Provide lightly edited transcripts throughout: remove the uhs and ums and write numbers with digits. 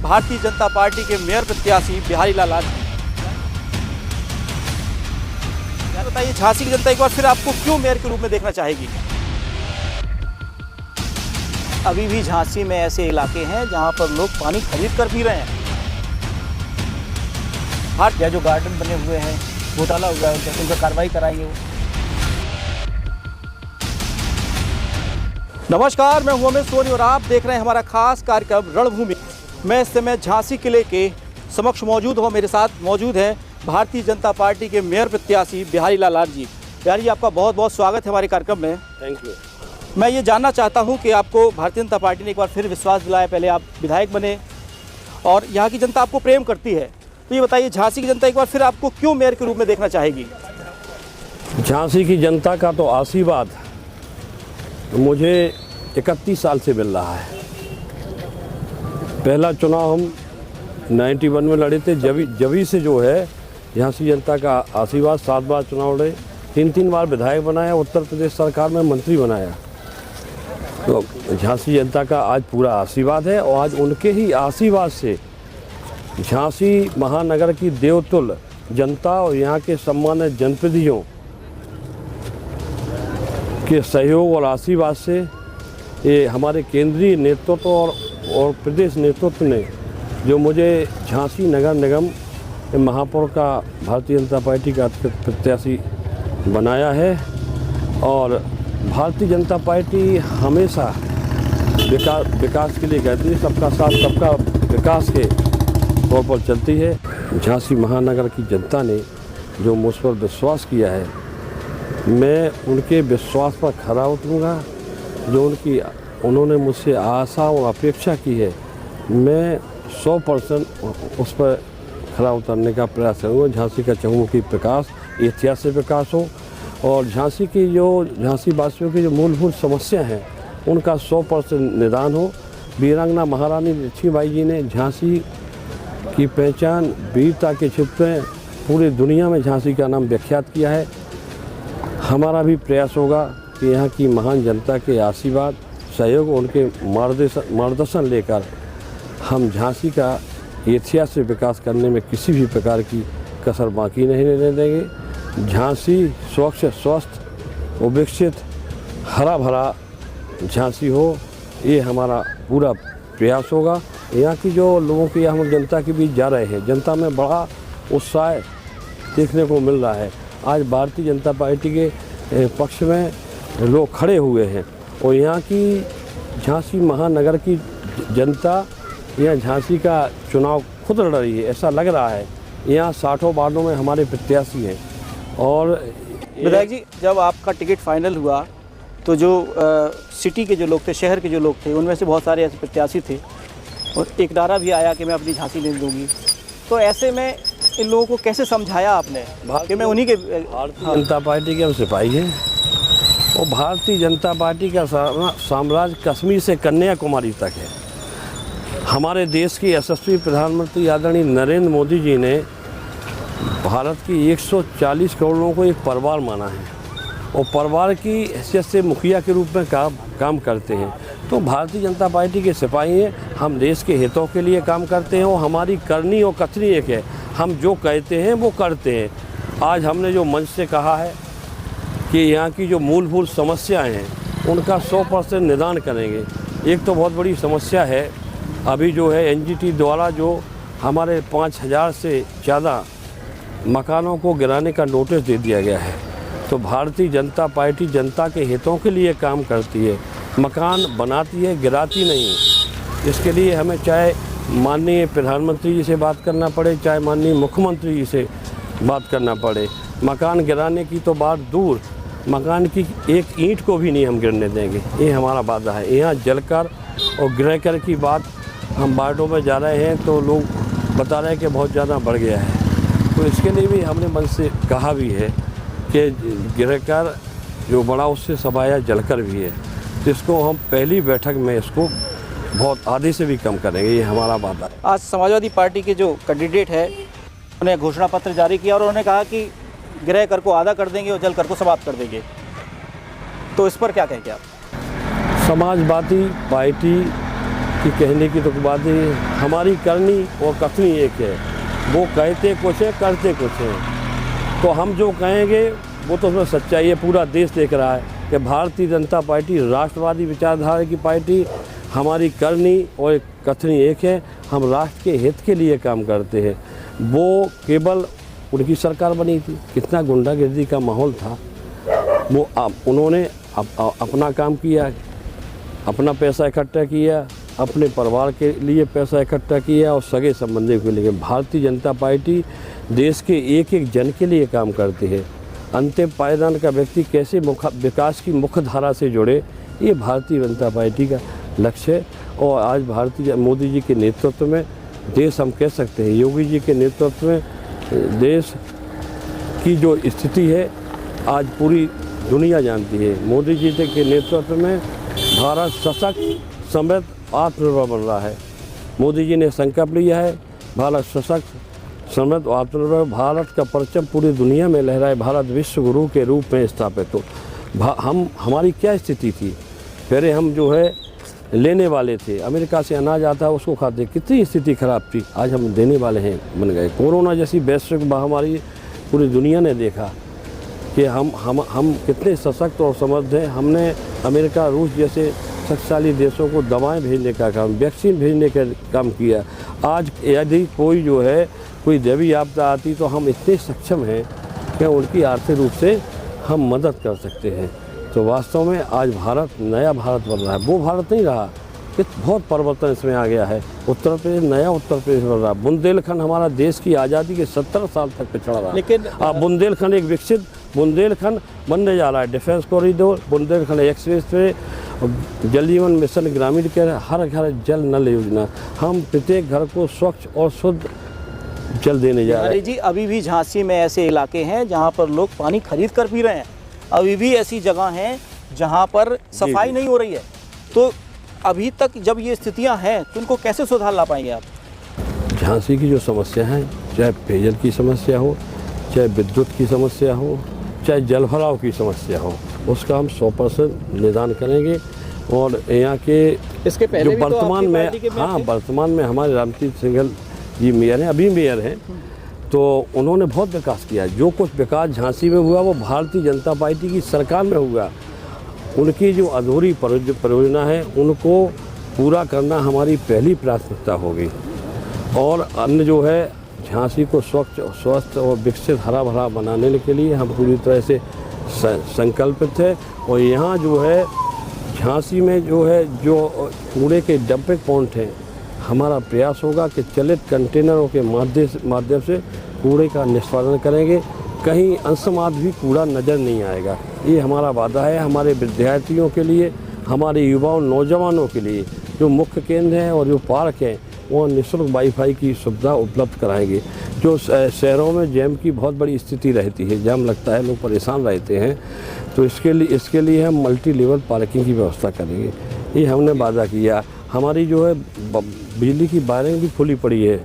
Bharatiya Janata party के mayor प्रत्याशी बिहारी लाल आर्य। बताइए, झांसी की जनता एक बार फिर आपको क्यों मेयर के रूप में देखना चाहेगी? अभी भी झांसी में ऐसे इलाके हैं जहां पर लोग पानी खरीद कर पी रहे हैं। या जो गार्डन बने हुए हैं, घोटाला हुआ है, उन पर कार्रवाई कराएंगे वो। नमस्कार, मैं हूं अमित सोनी और आप देख रहे हैं हमारा खास कार्यक्रम रणभूमि। मैं इस समय झांसी किले के समक्ष मौजूद हूं। मेरे साथ मौजूद हैं भारतीय जनता पार्टी के मेयर प्रत्याशी बिहारी लाल आर्य जी। बिहारी जी, आपका बहुत बहुत स्वागत है हमारे कार्यक्रम में। Thank you. मैं ये जानना चाहता हूं कि आपको भारतीय जनता पार्टी ने एक बार फिर विश्वास दिलाया, पहले आप विधायक बने और यहाँ की जनता आपको प्रेम करती है, तो ये बताइए झांसी की जनता एक बार फिर आपको क्यों मेयर के रूप में देखना चाहेगी? झांसी की जनता का तो आशीर्वाद मुझे 31 साल से मिल रहा है। पहला चुनाव हम 91 में लड़े थे, जभी से जो है झांसी जनता का आशीर्वाद। 7 बार चुनाव लड़े, 3 बार विधायक बनाया, उत्तर प्रदेश सरकार में मंत्री बनाया। तो झांसी जनता का आज पूरा आशीर्वाद है और आज उनके ही आशीर्वाद से झांसी महानगर की देवतुल्य जनता और यहाँ के सम्मानित जनप्रतिनिधियों के सहयोग और आशीर्वाद से ये हमारे केंद्रीय नेतृत्व और प्रदेश नेतृत्व ने जो मुझे झांसी नगर निगम महापौर का भारतीय जनता पार्टी का प्रत्याशी बनाया है। और भारतीय जनता पार्टी हमेशा विकास के लिए कहती है, सबका साथ सबका विकास के तौर पर चलती है। झांसी महानगर की जनता ने जो मुझ पर विश्वास किया है, मैं उनके विश्वास पर खरा उतरूँगा। जो उन्होंने मुझसे आशा और अपेक्षा की है, मैं 100% उस पर खरा उतरने का प्रयास करूँगा। झांसी का चहुमुखी विकास, ऐतिहासिक विकास हो और झांसी वासियों की जो मूलभूत समस्या हैं उनका 100% निदान हो। वीरांगना महारानी लक्ष्मीबाई जी ने झांसी की पहचान वीरता के क्षेत्र में पूरी दुनिया में झांसी का नाम विख्यात किया है। हमारा भी प्रयास होगा कि यहाँ की महान जनता के आशीर्वाद, सहयोग, उनके मार्गदर्शन लेकर हम झांसी का ऐतिहासिक विकास करने में किसी भी प्रकार की कसर बाकी नहीं रहने देंगे। झांसी स्वच्छ, स्वस्थ और विकसित, हरा भरा झांसी हो, ये हमारा पूरा प्रयास होगा। यहाँ की जो लोगों की हम जनता के बीच जा रहे हैं, जनता में बड़ा उत्साह देखने को मिल रहा है। आज भारतीय जनता पार्टी के पक्ष में लोग खड़े हुए हैं और यहाँ की झांसी महानगर की जनता यहाँ झांसी का चुनाव खुद लड़ रही है, ऐसा लग रहा है। यहाँ 60 वार्डों में हमारे प्रत्याशी हैं। और विधायक जी, जब आपका टिकट फाइनल हुआ तो जो सिटी के जो लोग थे, शहर के जो लोग थे, उनमें से बहुत सारे ऐसे प्रत्याशी थे और एक नारा भी आया कि मैं अपनी झांसी ले लूँगी। तो ऐसे में इन लोगों को कैसे समझाया आपने कि मैं उन्हीं के? भारतीय जनता पार्टी के हम सिपाही हैं और भारतीय जनता पार्टी का साम्राज्य कश्मीर से कन्याकुमारी तक है। हमारे देश के यशस्वी प्रधानमंत्री आदरणीय नरेंद्र मोदी जी ने भारत की 140 करोड़ लोगों को एक परिवार माना है और परिवार की हैसियत से मुखिया के रूप में काम करते हैं। तो भारतीय जनता पार्टी के सिपाही हैं, हम देश के हितों के लिए काम करते हैं और हमारी करनी और कथनी एक है, हम जो कहते हैं वो करते हैं। आज हमने जो मंच से कहा है कि यहाँ की जो मूलभूत समस्याएं हैं उनका 100% निदान करेंगे। एक तो बहुत बड़ी समस्या है, अभी जो है एनजीटी द्वारा जो हमारे 5000 से ज़्यादा मकानों को गिराने का नोटिस दे दिया गया है। तो भारतीय जनता पार्टी जनता के हितों के लिए काम करती है, मकान बनाती है, गिराती नहीं। इसके लिए हमें चाहे माननीय प्रधानमंत्री जी से बात करना पड़े, चाहे माननीय मुख्यमंत्री जी से बात करना पड़े, मकान गिराने की तो बात दूर, मकान की एक ईंट को भी नहीं हम गिरने देंगे, ये हमारा वादा है। यहाँ जलकर और गिरकर की बात हम वार्डों में जा रहे हैं तो लोग बता रहे हैं कि बहुत ज़्यादा बढ़ गया है। तो इसके लिए भी हमने मन से कहा भी है कि गिरकर जो बड़ा उससे सफाया जलकर भी है। तो इसको हम पहली बैठक में इसको बहुत आधे से भी कम करेंगे, ये हमारा वादा है। आज समाजवादी पार्टी के जो कैंडिडेट है उन्हें घोषणा पत्र जारी किया और उन्होंने कहा कि गृह कर को आधा कर देंगे और जल कर को समाप्त कर देंगे, तो इस पर क्या कहेंगे आप? समाजवादी पार्टी कि कहने की तो बात नहीं है। हमारी करनी और कथनी एक है, वो कहते कुछ है करते कुछ हैं। तो हम जो कहेंगे वो तो उसमें सच्चाई है। पूरा देश देख रहा है कि भारतीय जनता पार्टी राष्ट्रवादी विचारधारा की पार्टी, हमारी करनी और कथनी एक है। हम राष्ट्र के हित के लिए काम करते हैं। वो केवल उनकी सरकार बनी थी, कितना गुंडागर्दी का माहौल था। वो उन्होंने अपना काम किया, अपना पैसा इकट्ठा किया, अपने परिवार के लिए पैसा इकट्ठा किया और सगे संबंधियों के लिए। भारतीय जनता पार्टी देश के एक एक जन के लिए काम करती है। अंतिम पायदान का व्यक्ति कैसे विकास की मुख्य धारा से जुड़े, ये भारतीय जनता पार्टी का लक्ष्य है। और आज भारतीय मोदी जी के नेतृत्व में देश, हम कह सकते हैं योगी जी के नेतृत्व में देश की जो स्थिति है आज पूरी दुनिया जानती है। मोदी जी के नेतृत्व में भारत सशक्त, समृद्ध, आत्मनिर्भर बन रहा है। मोदी जी ने संकल्प लिया है भारत सशक्त, समृद्ध, आत्मनिर्भर। भारत का परचम पूरी दुनिया में लहराए, भारत विश्व गुरु के रूप में स्थापित हो। हमारी क्या स्थिति थी? पहले हम जो है लेने वाले थे, अमेरिका से अनाज आता है उसको खाते, कितनी स्थिति खराब थी। आज हम देने वाले हैं बन गए। कोरोना जैसी वैश्विक महामारी पूरी दुनिया ने देखा कि हम कितने सशक्त और समृद्ध हैं। हमने अमेरिका, रूस जैसे शक्तिशाली देशों को दवाएं भेजने का काम, वैक्सीन भेजने का काम किया। आज यदि कोई जो है कोई दैवीय आपदा आती तो हम इतने सक्षम हैं कि उनकी आर्थिक रूप से हम मदद कर सकते हैं। तो वास्तव में आज भारत नया भारत बन रहा है, वो भारत नहीं रहा। कि बहुत परिवर्तन इसमें आ गया है। उत्तर प्रदेश नया उत्तर प्रदेश बन रहा है। बुंदेलखंड हमारा देश की आज़ादी के 70 साल तक पिछड़ा रहा, लेकिन बुंदेलखंड एक विकसित बुंदेलखंड बनने जा रहा है। Defence corridor, Bundelkhand express way, जल जीवन मिशन ग्रामीण के हर घर जल नल योजना, हम प्रत्येक घर को स्वच्छ और शुद्ध जल देने जा रहे हैं। जी, अभी भी झांसी में ऐसे इलाके हैं जहां पर लोग पानी खरीद कर पी रहे हैं। अभी भी ऐसी जगह हैं जहां पर सफाई नहीं हो रही है। तो अभी तक जब ये स्थितियां हैं तो उनको कैसे सुधार ला पाएंगे आप? झांसी की जो समस्या है, चाहे पेयजल की समस्या हो, चाहे विद्युत की समस्या हो, चाहे जल भराव की समस्या हो, उसका हम 100% निदान करेंगे। और यहाँ के इसके पहले जो वर्तमान में, हाँ, वर्तमान में हमारे रामतीर्थ सिंघल जी मेयर हैं, अभी मेयर हैं, तो उन्होंने बहुत विकास किया। जो कुछ विकास झांसी में हुआ वो भारतीय जनता पार्टी की सरकार में हुआ। उनकी जो अधूरी परियोजना है उनको पूरा करना हमारी पहली प्राथमिकता होगी। और अन्य जो है झांसी को स्वच्छ, स्वस्थ और विकसित, हरा भरा बनाने के लिए हम पूरी तरह से संकल्पित है। और यहाँ जो है झांसी में जो है जो कूड़े के डंपिंग पॉइंट हैं, हमारा प्रयास होगा कि चलित कंटेनरों के माध्यम से कूड़े का निष्पादन करेंगे। कहीं अंशमात्र भी कूड़ा नज़र नहीं आएगा। ये हमारा वादा है। हमारे विद्यार्थियों के लिए, हमारे युवाओं, नौजवानों के लिए जो मुख्य केंद्र हैं और जो पार्क हैं वहाँ निःशुल्क वाईफाई की सुविधा उपलब्ध कराएंगे। जो शहरों में जैम की बहुत बड़ी स्थिति रहती है, जाम लगता है, लोग परेशान रहते हैं, तो इसके लिए हम मल्टी लेवल पार्किंग की व्यवस्था करेंगे। ये हमने वादा किया। हमारी जो है बिजली की वायरिंग भी खुली पड़ी है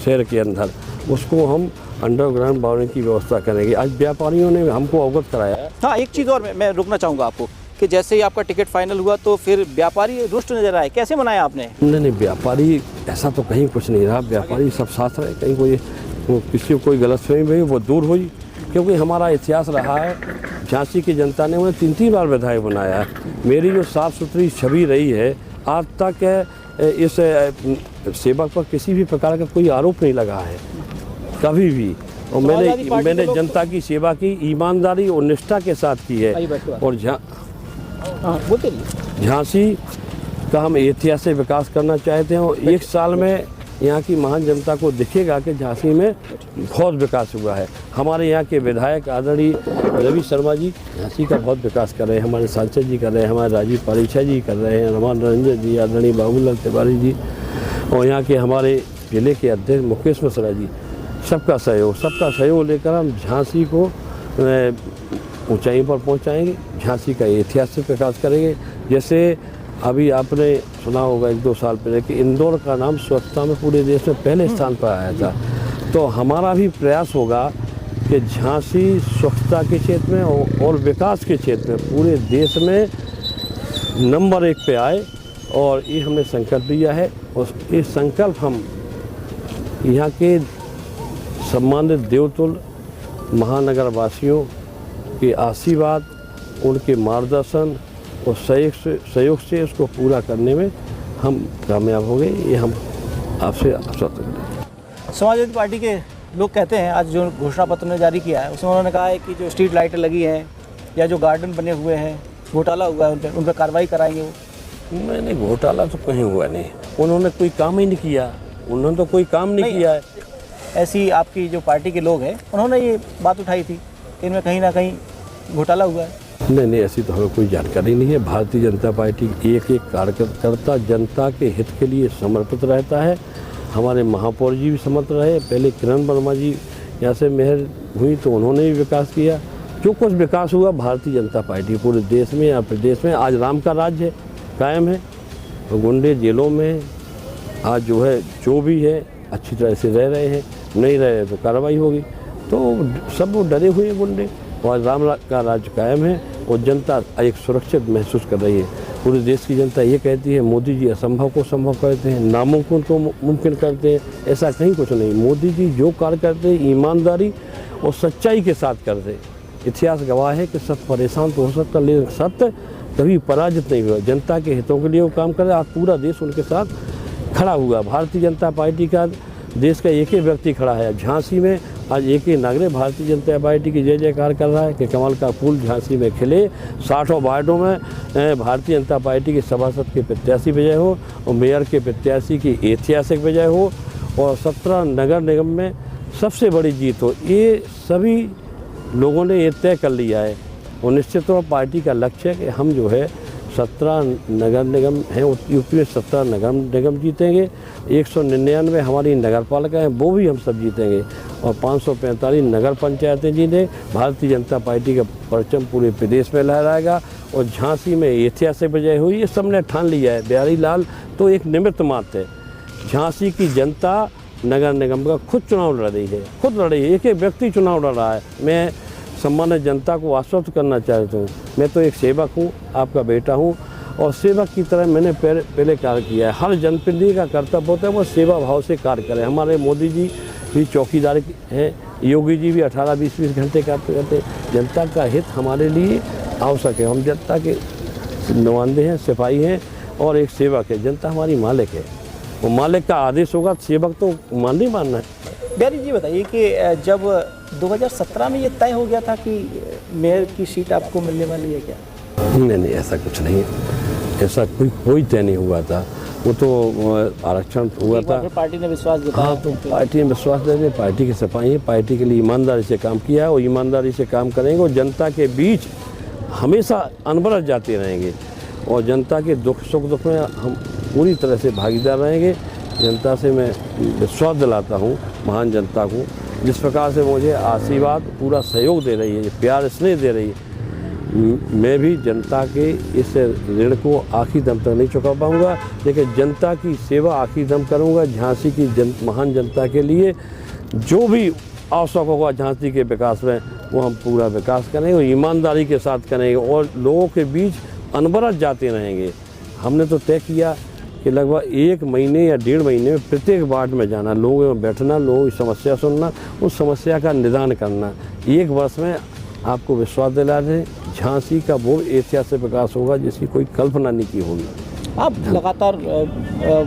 शहर के अंदर, उसको हम अंडरग्राउंड वायरिंग की व्यवस्था करेंगे। आज व्यापारियों ने हमको अवगत कराया। हाँ, एक चीज़ और मैं रुकना चाहूँगा आपको कि जैसे ही आपका टिकट फाइनल हुआ तो फिर व्यापारी रुष्ट नजर आए, कैसे मनाया आपने? नहीं, व्यापारी ऐसा तो कहीं कुछ नहीं रहा। व्यापारी सब साथ रहे। कहीं किसी को कोई गलतफहमी हुई वो दूर हुई, क्योंकि हमारा इतिहास रहा है। झांसी की जनता ने उन्हें 3 बार विधायक बनाया है। मेरी जो साफ़ सुथरी छवि रही है, आज तक इस सेवक पर किसी भी प्रकार का कोई आरोप नहीं लगा है कभी भी। और मैंने जनता की सेवा की ईमानदारी और निष्ठा के साथ की है। और झांसी का हम ऐतिहासिक विकास करना चाहते हैं। और 1 साल में यहाँ की महान जनता को दिखेगा कि झांसी में बहुत विकास हुआ है। हमारे यहाँ के विधायक आदरणीय रवि शर्मा जी झांसी का बहुत विकास कर रहे हैं, हमारे सांसद जी कर रहे हैं, हमारे राजीव पारीछा जी कर रहे हैं, हमारे रंजन जी, आदरणीय बाबूलाल तिवारी जी, और यहाँ के हमारे जिले के अध्यक्ष मुकेश मिश्रा जी, सबका सहयोग लेकर हम झांसी को ऊंचाई पर पहुंचाएंगे। झांसी का ऐतिहासिक विकास करेंगे। जैसे अभी आपने सुना होगा 1-2 साल पहले कि इंदौर का नाम स्वच्छता में पूरे देश में पहले स्थान पर आया था। तो हमारा भी प्रयास होगा कि झांसी स्वच्छता के क्षेत्र में और विकास के क्षेत्र में पूरे देश में नंबर 1 पे आए। और ये हमने संकल्प लिया है और ये संकल्प हम यहाँ के सम्मानित देवतुल्य महानगर वासियों के आशीर्वाद, उनके मार्गदर्शन और सहयोग से उसको पूरा करने में हम कामयाब हो गए, ये हम आपसे आश्वस्त हैं। समाजवादी पार्टी के लोग कहते हैं, आज जो घोषणा पत्र ने जारी किया है उसमें उन्होंने कहा है कि जो स्ट्रीट लाइटें लगी हैं या जो गार्डन बने हुए हैं, घोटाला हुआ है उन पर कार्रवाई कराएंगे वो। मैंने घोटाला तो कहीं हुआ नहीं, उन्होंने कोई काम ही नहीं किया, उन्होंने तो कोई काम नहीं किया है। ऐसी आपकी जो पार्टी के लोग हैं उन्होंने ये बात उठाई थी कि इनमें कहीं ना कहीं घोटाला हुआ है। नहीं, ऐसी तो हमें कोई जानकारी नहीं है। भारतीय जनता पार्टी एक एक कार्यकर्ता जनता के हित के लिए समर्पित रहता है। हमारे महापौर जी भी समर्पित रहे, पहले किरण वर्मा जी यहाँ से मेयर हुई तो उन्होंने भी विकास किया। जो कुछ विकास हुआ भारतीय जनता पार्टी पूरे देश में या प्रदेश में, आज राम का राज्य कायम है, तो गुंडे जेलों में आज जो है जो भी है अच्छी तरह से रह रहे हैं, नहीं रहे तो कार्रवाई होगी। तो सब वो डरे हुए हैं गुंडे, और राम का राज्य कायम है और जनता एक सुरक्षित महसूस कर रही है। पूरे देश की जनता ये कहती है मोदी जी असंभव को संभव करते हैं, नामुमकिन को मुमकिन करते हैं। ऐसा कहीं कुछ नहीं, मोदी जी जो कार्य करते हैं ईमानदारी और सच्चाई के साथ करते हैं। इतिहास गवाह है कि सत्य परेशान तो हो सकता, लेकिन सत्य कभी पराजित नहीं हुआ। जनता के हितों के लिए वो काम कर रहे, आज पूरा देश उनके साथ खड़ा हुआ। भारतीय जनता पार्टी का देश का एक ही व्यक्ति खड़ा है झांसी में, आज एक ही नागरिक भारतीय जनता पार्टी की जय जयकार कर रहा है कि कमल का फूल झांसी में खिले। 60 वार्डों में भारतीय जनता पार्टी के सभासद के प्रत्याशी विजय हो और मेयर के प्रत्याशी की ऐतिहासिक विजय हो और 17 नगर निगम में सबसे बड़ी जीत हो। ये सभी लोगों ने ये तय कर लिया है और निश्चित तौर पर पार्टी का लक्ष्य है कि हम जो है 17 नगर निगम हैं, यूपी में 17 नगर निगम जीतेंगे। 199 हमारी नगर पालिका हैं, वो भी हम सब जीतेंगे और 545 नगर पंचायतें जीते। भारतीय जनता पार्टी का परचम पूरे प्रदेश में लहराएगा और झांसी में ऐतिहासिक विजय हुई, ये सबने ठान लिया है। बिहारी लाल तो एक निमित्त मात्र है। झांसी की जनता नगर निगम का खुद चुनाव लड़ रही है, खुद लड़ रही है, एक एक व्यक्ति चुनाव लड़ रहा है। मैं सम्मानित जनता को आश्वस्त करना चाहता हूँ, मैं तो एक सेवक हूँ, आपका बेटा हूँ और सेवक की तरह मैंने पहले कार्य किया है। हर जनप्रतिनिधि का कर्तव्य होता है वो सेवा भाव से कार्य करे। हमारे मोदी जी भी चौकीदार हैं, योगी जी भी 18-20 घंटे कार्य करते हैं। जनता का हित हमारे लिए आवश्यक है। हम जनता के नुमाइंदे हैं, सिपाही हैं और एक सेवक है। जनता हमारी मालिक है, वो मालिक का आदेश होगा, सेवक तो मान नहीं मानना है। बिहारी जी बताइए कि जब 2017 में ये तय हो गया था कि मेयर की सीट आपको मिलने वाली है क्या? नहीं, ऐसा कुछ नहीं है, ऐसा कोई तय नहीं हुआ था। वो तो आरक्षण हुआ था, पार्टी ने विश्वास दिखाया। हाँ, तो पार्टी ने विश्वास दे दिया। पार्टी के सिपाही हैं, पार्टी के लिए ईमानदारी से काम किया और ईमानदारी से काम करेंगे और जनता के बीच हमेशा अनवरत जाते रहेंगे और जनता के सुख दुख में हम पूरी तरह से भागीदार रहेंगे। जनता से मैं विश्वास दिलाता हूँ, महान जनता को, जिस प्रकार से मुझे आशीर्वाद पूरा सहयोग दे रही है, प्यार स्नेह दे रही है, मैं भी जनता के इस ऋण को आखिरी दम तक नहीं चुका पाऊँगा, लेकिन जनता की सेवा आखिरी दम करूँगा। झांसी की महान जनता के लिए जो भी आवश्यक होगा झांसी के विकास में, वो हम पूरा विकास करेंगे और ईमानदारी के साथ करेंगे और लोगों के बीच अनवरत जाते रहेंगे। हमने तो तय किया कि लगभग 1 महीने या 1.5 महीने में प्रत्येक वार्ड में जाना, लोगों में बैठना, लोगों की समस्या सुनना, उस समस्या का निदान करना। 1 वर्ष में आपको विश्वास दिला दें, झांसी का वो ऐतिहासिक विकास होगा जिसकी कोई कल्पना नहीं की होगी। आप लगातार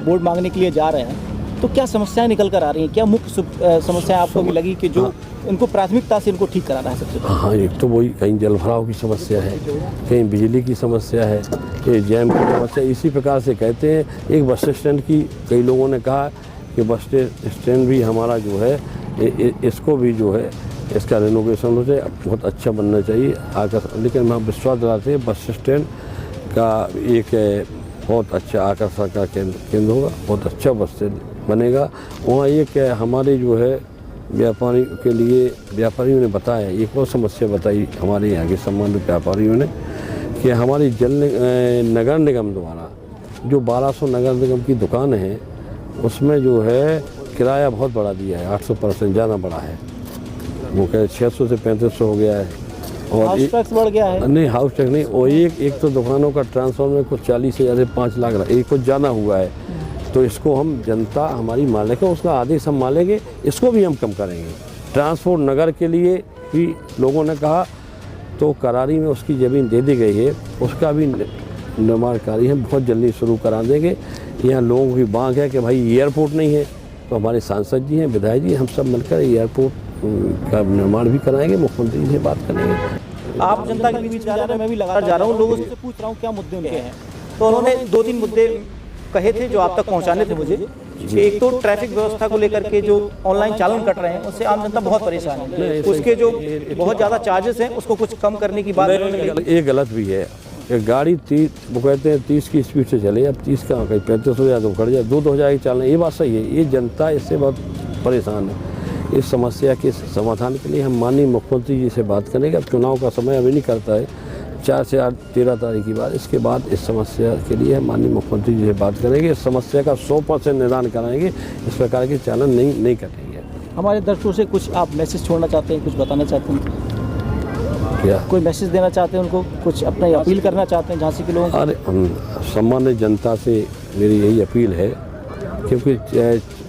वोट मांगने के लिए जा रहे हैं, तो क्या समस्याएं निकल कर आ रही हैं? क्या मुख्य समस्याएं आपको भी लगी कि जो इनको प्राथमिकता से इनको ठीक कराना है सबसे पहले? हाँ, एक तो वही कहीं जल भराव की समस्या है, कहीं बिजली की समस्या है, कहीं जैम की समस्या। इसी प्रकार से कहते हैं एक बस स्टैंड की, कई लोगों ने कहा कि बस स्टैंड भी हमारा जो है इसको भी जो है इसका रेनोवेशन हो जाए, बहुत अच्छा बनना चाहिए आकर्षण। लेकिन हम विश्वास दिलाते हैं बस स्टैंड का एक बहुत अच्छा आकर्षण का केंद्र होगा, बहुत अच्छा बस स्टैंड बनेगा। वहाँ एक हमारे जो है व्यापारी के लिए व्यापारियों ने बताया, एक और समस्या बताई हमारे यहाँ के संबंधित व्यापारियों ने कि हमारी नगर निगम द्वारा जो 1200 नगर निगम की दुकान है उसमें जो है किराया बहुत बढ़ा दिया है, 800% ज़्यादा बढ़ा है। वो कहे 600 से 3500 हो गया है और हाउस टैक्स बढ़ गया है। नहीं, हाउस टैक्स नहीं, और एक तो दुकानों का ट्रांसफर में कुछ 40,000 से 5 लाख एक कुछ ज़्यादा हुआ है। तो इसको हम जनता हमारी मालिक है, उसका आदेश हम मानेंगे, इसको भी हम कम करेंगे। ट्रांसपोर्ट नगर के लिए भी लोगों ने कहा, तो करारी में उसकी ज़मीन दे दी गई है, उसका भी निर्माण कार्य हम बहुत जल्दी शुरू करा देंगे। यहाँ लोगों की मांग है कि भाई एयरपोर्ट नहीं है, तो हमारे सांसद जी हैं, विधायक जी, हम सब मिलकर एयरपोर्ट का निर्माण भी कराएंगे, मुख्यमंत्री जी से बात करेंगे। आप जनता के बीच जा रहे हैं, मैं भी लगातार जा रहा हूँ, लोगों से पूछ रहा हूँ क्या मुद्दे उनके हैं। तो उन्होंने 2-3 मुद्दे कहे थे जो आप तक पहुंचाने थे मुझे। एक तो ट्रैफिक व्यवस्था को लेकर के जो ऑनलाइन चालान कट रहे हैं उससे आम जनता बहुत परेशान है। उसके जो बहुत ज़्यादा चार्जेस हैं उसको कुछ कम करने की बात ये गलत भी है। कि गाड़ी 30 वो कहते हैं 30 की स्पीड से चले, अब 30 का कहीं 35 हो जाए तो खड़ जाए, 2 हज़ार की चालान, ये बात सही है। ये जनता इससे बहुत परेशान है। इस समस्या के समाधान के लिए हम माननीय मुख्यमंत्री जी से बात करेंगे। अब चुनाव का समय अभी नहीं करता है, 4 से 8 13 तारीख की बात। इसके बाद इस समस्या के लिए हम माननीय मुख्यमंत्री जी से बात करेंगे, इस समस्या का 100% निदान कराएंगे, इस प्रकार के चालान नहीं कटेंगे। हमारे दर्शकों से कुछ आप मैसेज छोड़ना चाहते हैं, कुछ बताना चाहते हैं? क्या कोई मैसेज देना चाहते हैं उनको, कुछ अपनी अपील करना चाहते हैं झांसी के लोगों को? अरे सामान्य जनता से मेरी यही अपील है, क्योंकि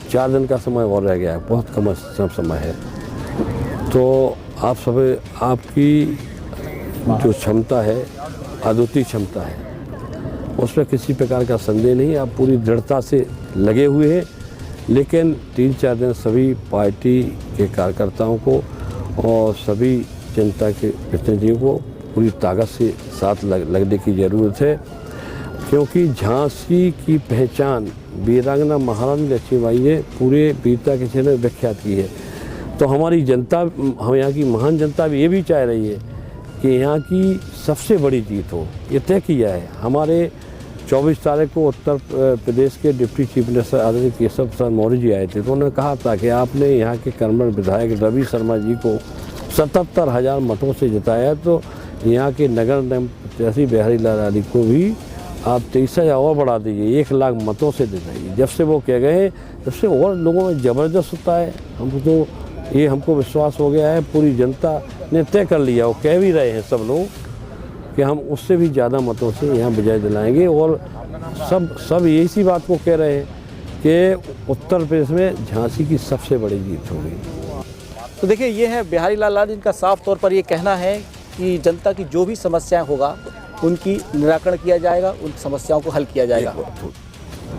4 दिन का समय और रह गया है, बहुत कम समय है। तो आप सब आपकी जो क्षमता है, अद्वितीय क्षमता है, उसमें किसी प्रकार का संदेह नहीं। आप पूरी दृढ़ता से लगे हुए हैं, लेकिन 3-4 दिन सभी पार्टी के कार्यकर्ताओं को और सभी जनता के प्रतिनिधियों को पूरी ताकत से साथ लगने की ज़रूरत है, क्योंकि झांसी की पहचान वीरांगना महारानी लक्ष्मीबाई ने पूरे वीरता के क्षेत्र में विख्यात की है। तो हमारी जनता, हम यहाँ की महान जनता भी ये भी चाह रही है कि यहाँ की सबसे बड़ी जीत हो, ये तय किया है। हमारे 24 तारीख को उत्तर प्रदेश के डिप्टी चीफ मिनिस्टर आदरणीय केशव प्रसाद मौर्य जी आए थे, तो उन्होंने कहा था कि आपने यहाँ के कर्मठ विधायक रवि शर्मा जी को 77,000 मतों से जिताया, तो यहाँ के नगर निगम प्रत्याशी बिहारी लाल यादव को भी आप 23,000 और बढ़ा दीजिए, 1 लाख मतों से जिताइए। जब से वो कह गए, तब से और लोगों में ज़बरदस्त होता है। हमको विश्वास हो गया है, पूरी जनता ने तय कर लिया, वो कह भी रहे हैं सब लोग कि हम उससे भी ज़्यादा मतों से यहाँ विजय दिलाएंगे। और सब इसी बात को कह रहे हैं कि उत्तर प्रदेश में झांसी की सबसे बड़ी जीत होगी। तो देखिए, ये है बिहारी लाल यादव, जिनका साफ तौर पर ये कहना है कि जनता की जो भी समस्याएं होगा उनकी निराकरण किया जाएगा, उन समस्याओं को हल किया जाएगा।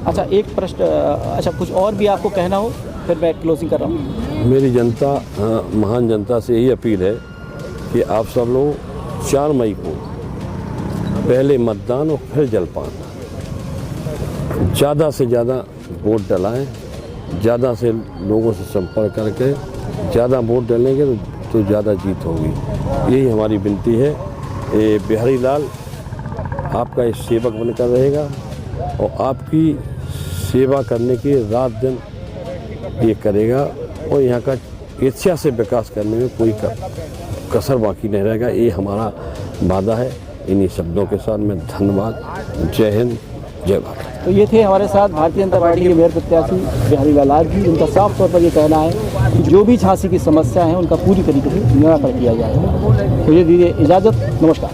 अच्छा, एक प्रश्न, अच्छा कुछ और भी आपको कहना हो, फिर मैं क्लोजिंग कर रहा हूँ। मेरी जनता, महान जनता से यही अपील है कि आप सब लोग 4 मई को पहले मतदान और फिर जलपान, ज़्यादा से ज़्यादा वोट डलाएं, ज़्यादा से लोगों से संपर्क करके ज़्यादा वोट डालेंगे तो ज़्यादा जीत होगी। यही हमारी विनती है। बिहारी लाल आपका इस सेवक बनकर रहेगा और आपकी सेवा करने की रात दिन ये करेगा, और यहाँ का इच्छा से विकास करने में कोई कसर बाकी नहीं रहेगा। ये हमारा वादा है। इन्हीं शब्दों के साथ मैं धन्यवाद, जय हिंद, जय भारत। तो ये थे हमारे साथ भारतीय जनता पार्टी के मेयर प्रत्याशी बिहारी लाल यादव जी, जिनका साफ तौर पर ये कहना है कि जो भी झांसी की समस्या है उनका पूरी तरीके से निराकरण किया जाएगा। तो ये दीजिए इजाज़त, नमस्कार।